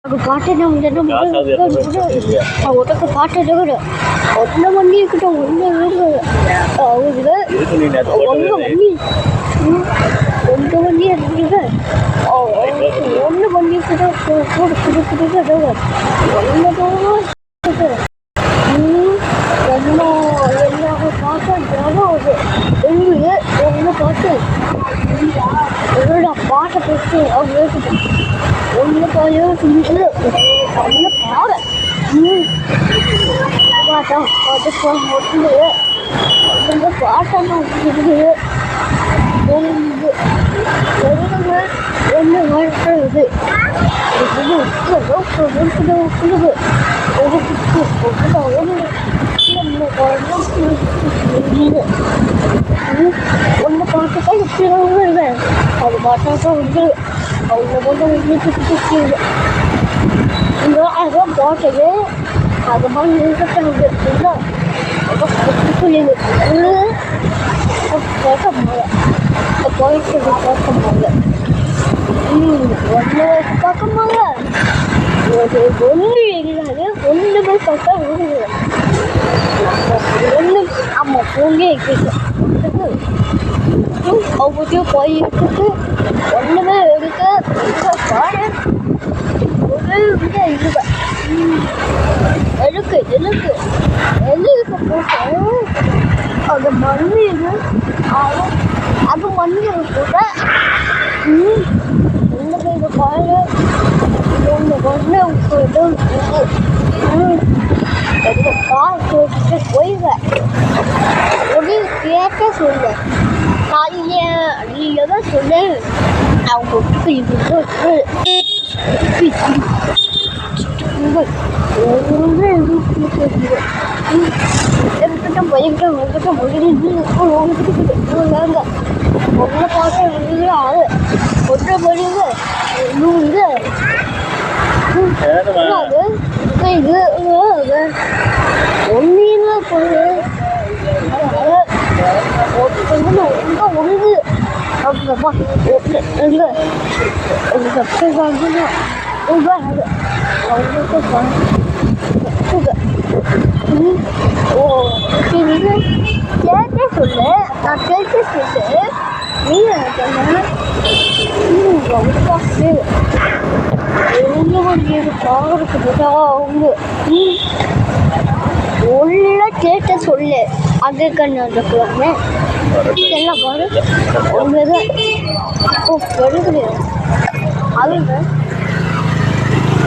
பாட்டு ஒட்டக்க பாட்டு ஒன்ன வண்டி இருக்கட்டும் ஒன்று ஒன்று வண்டி இருக்குது ஒன்று வண்டி இருக்கட்டும் ஒன்று பாட்டு எழுது ஒன்று பாட்டு என்னோட பாட்டை பேசி அவங்க ஒன்று பாயோ ஒன்று பாவை பாட்டா பாட்டு ஒன்று ஒன்று பாட்டான இருக்குது ஒன்று ஒன்று வாழ்க்கிறது ஒன்று பாட்டுதான் இப்படிதான் அது பாட்டாதான் வந்து அவங்க வந்து வீட்டுக்கு அதான் பாட்டுது அது மாதிரி நிறுத்தாங்க சொல்லிடு பார்க்க போயிட்டு பார்க்க ஒன்று பார்க்க ஒன்று இல்லாது ஒன்றுமே பார்த்தா ஒன்று ஆமாம் போங்கே ஒவ்வொருத்தையும் போயிட்டு ஒன்றுமே எடுக்க பாடு ஒரு இது எழுக்கு போட்டேன் அது மண்ணு அது மண்ணு போட்ட ஒன்று பாடு ஒன்று பார்த்து போயிடுவேன் ஒரு கேட்க சொல்லுவேன் நீ எதை சொல்லு அவங்க ஒன்றை பார்த்து ஒன்றை மணிங்க இது ஒன்றுமே பொண்ணு ஒன்று அப்படிப்பா எங்கே கேட்டே சொல்லு நான் கேட்டே சொல்லு நீ அவங்க உள்ள கேட்ட சொல்லு அங்கே கண்ணு எல்லாம் பாரு அவங்க வருது அவங்க